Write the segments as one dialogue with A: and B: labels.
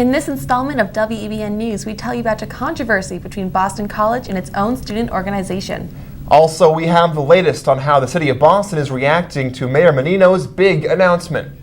A: In this installment of WEBN News, we tell you about a controversy between Boston College and its own student organization.
B: Also, we have the latest on how the city of Boston is reacting to Mayor Menino's big announcement.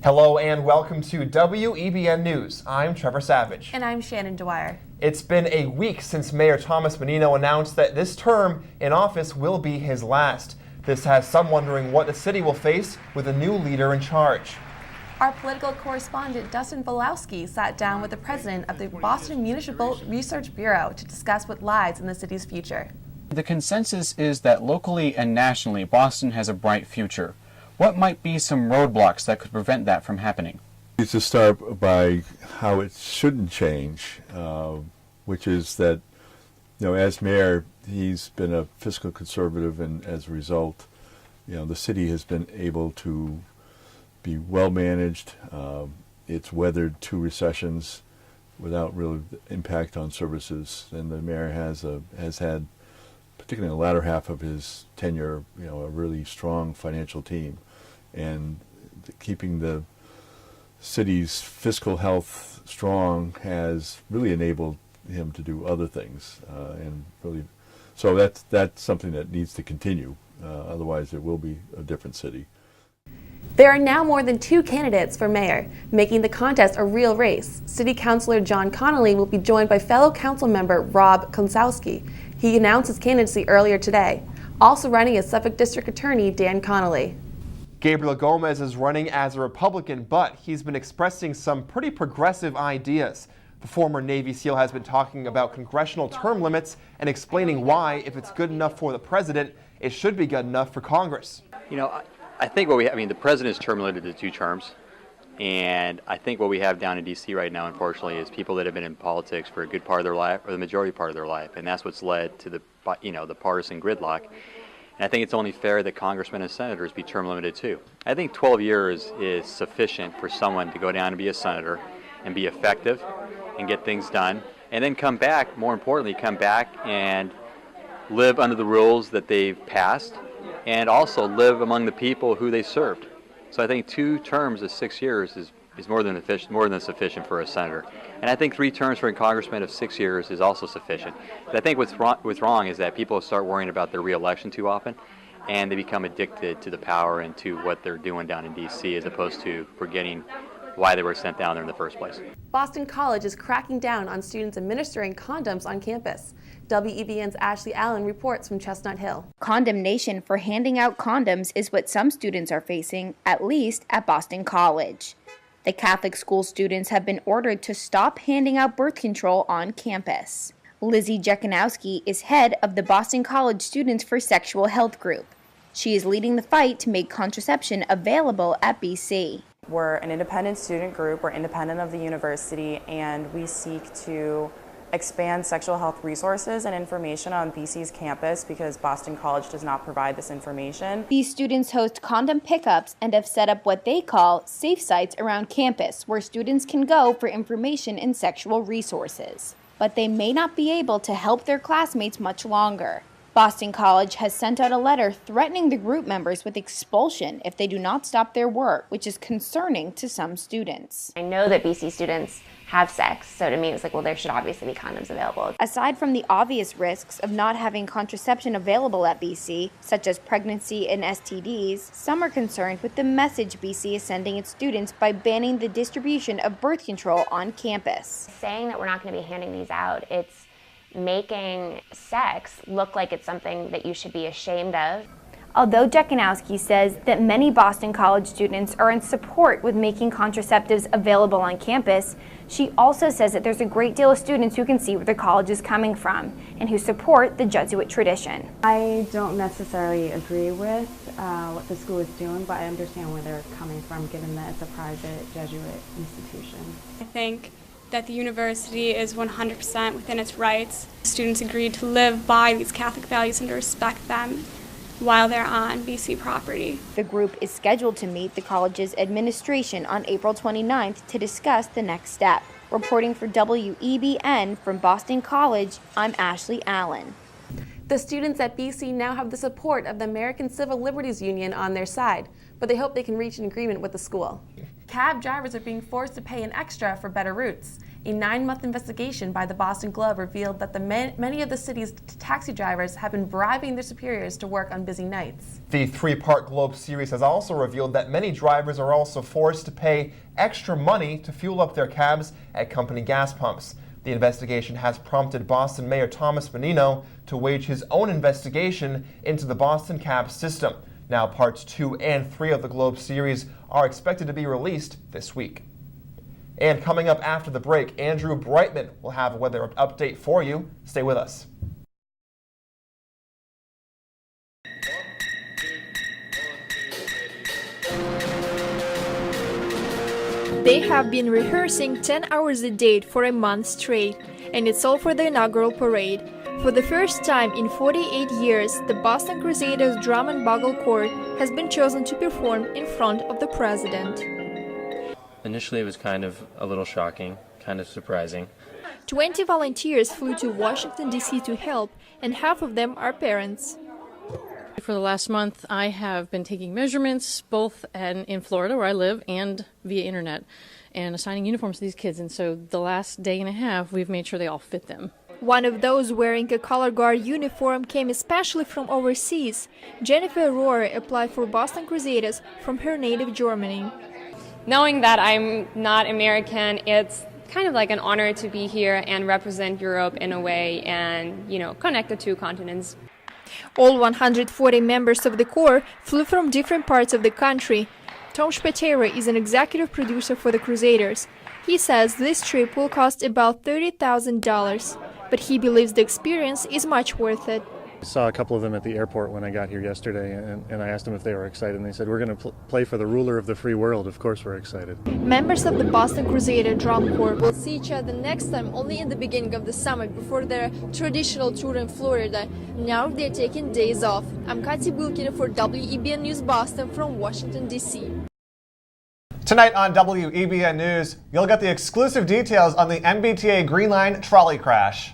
B: Hello and welcome to WEBN News. I'm Trevor Savage.
A: And I'm Shannon Dwyer.
B: It's been a week since Mayor Thomas Menino announced that this term in office will be his last. This has some wondering what the city will face with a new leader in charge.
A: Our political correspondent Dustin Volowski sat down with the president of the Boston Municipal Research Bureau to discuss what lies in the city's future.
C: The consensus is that locally and nationally, Boston has a bright future. What might be some roadblocks that could prevent that from happening?
D: It's to start by how it shouldn't change, which is that, as mayor, he's been a fiscal conservative, and as a result, the city has been able to be well managed. It's weathered 2 recessions without real impact on services, and the mayor has had, particularly in the latter half of his tenure, a really strong financial team, and keeping the city's fiscal health strong has really enabled him to do other things, and really, so that's something that needs to continue. Otherwise, it will be a different city.
A: There are now more than 2 candidates for mayor, making the contest a real race. City Councilor John Connolly will be joined by fellow council member Rob Konsowski. He announced his candidacy earlier today. Also running is Suffolk District Attorney Dan Connolly.
B: Gabriel Gomez is running as a Republican, but he's been expressing some pretty progressive ideas. The former Navy SEAL has been talking about congressional term limits and explaining why, if it's good enough for the president, it should be good enough for Congress.
E: I think the president is term limited to 2 terms, and I think what we have down in D.C. right now, unfortunately, is people that have been in politics for a good part of their life, or the majority part of their life, and that's what's led to the partisan gridlock. And I think it's only fair that congressmen and senators be term limited too. I think 12 years is sufficient for someone to go down and be a senator and be effective and get things done, and then come back, more importantly, come back and live under the rules that they've passed, and also live among the people who they served. So I think 2 terms of 6 years is more than sufficient for a senator. And I think 3 terms for a congressman of 6 years is also sufficient. But I think what's wrong is that people start worrying about their re-election too often, and they become addicted to the power and to what they're doing down in D.C. as opposed to forgetting why they were sent down there in the first place.
A: Boston College is cracking down on students administering condoms on campus. WEBN's Ashley Allen reports from Chestnut Hill.
F: Condemnation for handing out condoms is what some students are facing, at least at Boston College. The Catholic school students have been ordered to stop handing out birth control on campus. Lizzie Jekanowski is head of the Boston College Students for Sexual Health group. She is leading the fight to make contraception available at BC.
G: We're an independent student group, we're independent of the university, and we seek to expand sexual health resources and information on BC's campus because Boston College does not provide this information.
F: These students host condom pickups and have set up what they call safe sites around campus where students can go for information and sexual resources. But they may not be able to help their classmates much longer. Boston College has sent out a letter threatening the group members with expulsion if they do not stop their work, which is concerning to some students.
H: I know that BC students have sex, so to me it's like, well, there should obviously be condoms available.
F: Aside from the obvious risks of not having contraception available at BC, such as pregnancy and STDs, some are concerned with the message BC is sending its students by banning the distribution of birth control on campus.
H: Saying that we're not going to be handing these out, it's making sex look like it's something that you should be ashamed of.
F: Although Jekanowski says that many Boston College students are in support with making contraceptives available on campus, she also says that there's a great deal of students who can see where the college is coming from and who support the Jesuit tradition.
I: I don't necessarily agree with what the school is doing, but I understand where they're coming from given that it's a private Jesuit institution.
J: I think that the university is 100% within its rights. Students agreed to live by these Catholic values and to respect them. while they're on BC property.
F: The group is scheduled to meet the college's administration on April 29th to discuss the next step. Reporting for WEBN from Boston College, I'm Ashley Allen.
A: The students at BC now have the support of the American Civil Liberties Union on their side, but they hope they can reach an agreement with the school. Cab drivers are being forced to pay an extra for better routes. A 9-month investigation by the Boston Globe revealed that many of the city's taxi drivers have been bribing their superiors to work on busy nights.
B: The 3-part Globe series has also revealed that many drivers are also forced to pay extra money to fuel up their cabs at company gas pumps. The investigation has prompted Boston Mayor Thomas Menino to wage his own investigation into the Boston cab system. Now, parts 2 and 3 of the Globe series are expected to be released this week. And coming up after the break, Andrew Brightman will have a weather update for you. Stay with us.
K: They have been rehearsing 10 hours a day for a month straight, and it's all for the inaugural parade. For the first time in 48 years, the Boston Crusaders Drum and Bugle Corps has been chosen to perform in front of the president.
L: Initially, it was kind of a little shocking, kind of surprising.
K: 20 volunteers flew to Washington, D.C. to help, and half of them are parents.
M: For the last month, I have been taking measurements both in Florida, where I live, and via internet, and assigning uniforms to these kids. And so the last day and a half, we've made sure they all fit them.
K: One of those wearing a color guard uniform came especially from overseas. Jennifer Rohrer applied for Boston Crusaders from her native Germany.
N: Knowing that I'm not American, it's kind of like an honor to be here and represent Europe in a way and, connect the two continents.
K: All 140 members of the Corps flew from different parts of the country. Tom Spatera is an executive producer for the Crusaders. He says this trip will cost about $30,000, but he believes the experience is much worth it.
O: I saw a couple of them at the airport when I got here yesterday, and I asked them if they were excited, and they said, "We're going to play for the ruler of the free world." Of course we're excited.
K: Members of the Boston Crusader Drum Corps will see each other next time only in the beginning of the summer before their traditional tour in Florida. Now they're taking days off. I'm Katia Bylkina for WEBN News Boston from Washington, D.C.
P: Tonight on WEBN News, you'll get the exclusive details on the MBTA Green Line trolley crash.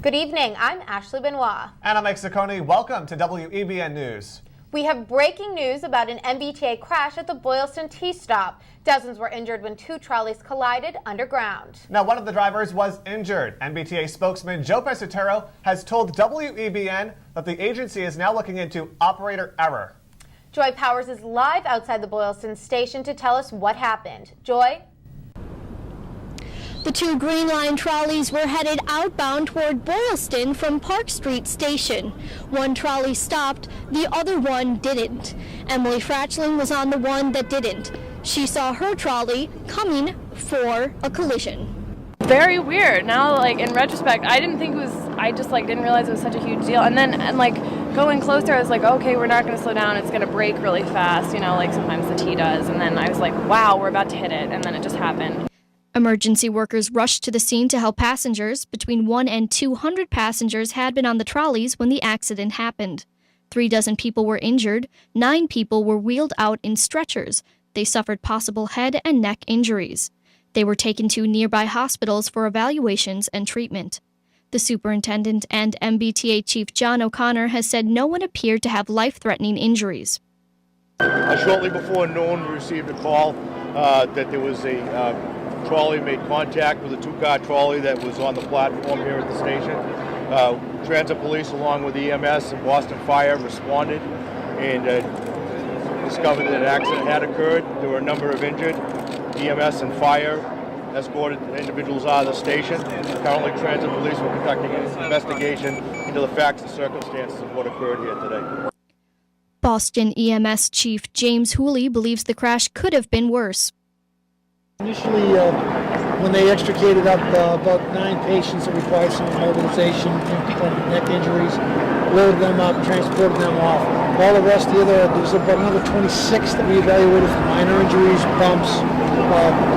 Q: Good evening, I'm Ashley Benoit.
P: And I'm Mike Ciccone. Welcome to WEBN News.
Q: We have breaking news about an MBTA crash at the Boylston T-stop. Dozens were injured when 2 trolleys collided underground.
P: Now, one of the drivers was injured. MBTA spokesman Joe Pesutero has told WEBN that the agency is now looking into operator error.
Q: Joy Powers is live outside the Boylston station to tell us what happened. Joy?
R: The 2 Green Line trolleys were headed outbound toward Boylston from Park Street Station. One trolley stopped, the other one didn't. Emily Fratchling was on the one that didn't. She saw her trolley coming for a collision.
S: Very weird. Now, in retrospect, I didn't realize it was such a huge deal. And then, going closer, I was like, okay, we're not going to slow down. It's going to brake really fast, like sometimes the T does. And then I was like, wow, we're about to hit it. And then it just happened.
R: Emergency workers rushed to the scene to help passengers. Between 100 and 200 passengers had been on the trolleys when the accident happened. 36 people were injured. 9 people were wheeled out in stretchers. They suffered possible head and neck injuries. They were taken to nearby hospitals for evaluations and treatment. The superintendent and MBTA chief John O'Connor has said no one appeared to have life-threatening injuries.
T: Shortly before noon, we received a call that there was a trolley made contact with a 2-car trolley that was on the platform here at the station. Transit police along with EMS and Boston Fire responded and discovered that an accident had occurred. There were a number of injured. EMS and Fire escorted individuals out of the station. Currently, transit police were conducting an investigation into the facts and circumstances of what occurred here today.
R: Boston EMS Chief James Hooley believes the crash could have been worse.
U: Initially, when they extricated up about 9 patients that required some mobilization from neck injuries, loaded them up, transported them off. All the rest, there was about another 26 that we evaluated for minor injuries, bumps,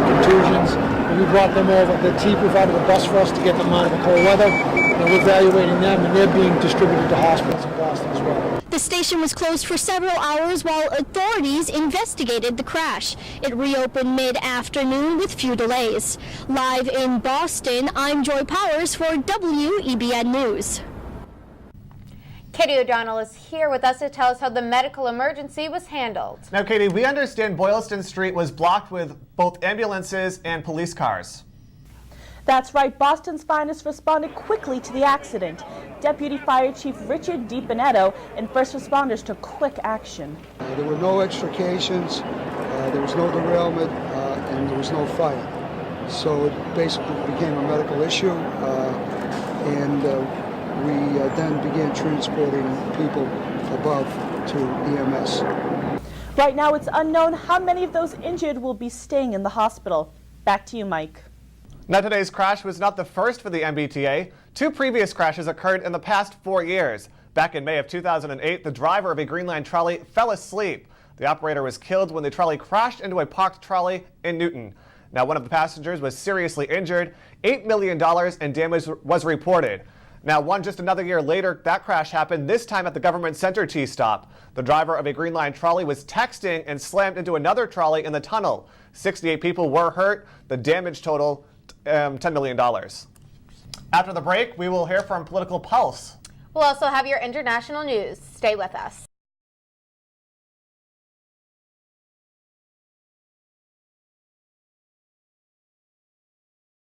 U: contusions. And we brought them over. The team provided a bus for us to get them out of the cold weather. And we're evaluating them, and they're being distributed to hospitals in Boston as well.
R: The station was closed for several hours while authorities investigated the crash. It reopened mid-afternoon with few delays. Live in Boston, I'm Joy Powers for WEBN News.
Q: Katie O'Donnell is here with us to tell us how the medical emergency was handled.
P: Now, Katie, we understand Boylston Street was blocked with both ambulances and police cars.
C: That's right. Boston's Finest responded quickly to the accident. Deputy Fire Chief Richard DiBenedetto and first responders took quick action.
V: There were no extrications, there was no derailment, and there was no fire. So it basically became a medical issue, and we then began transporting people above to EMS.
C: Right now, it's unknown how many of those injured will be staying in the hospital. Back to you, Mike.
P: Now, today's crash was not the first for the MBTA. 2 previous crashes occurred in the past 4 years. Back in May of 2008, the driver of a Green Line trolley fell asleep. The operator was killed when the trolley crashed into a parked trolley in Newton. Now, one of the passengers was seriously injured. $8 million in damage was reported. Now, just another year later, that crash happened, this time at the Government Center T-stop. The driver of a Green Line trolley was texting and slammed into another trolley in the tunnel. 68 people were hurt. The damage total, $10 million. After the break, we will hear from Political Pulse.
Q: We'll also have your international news. Stay with us.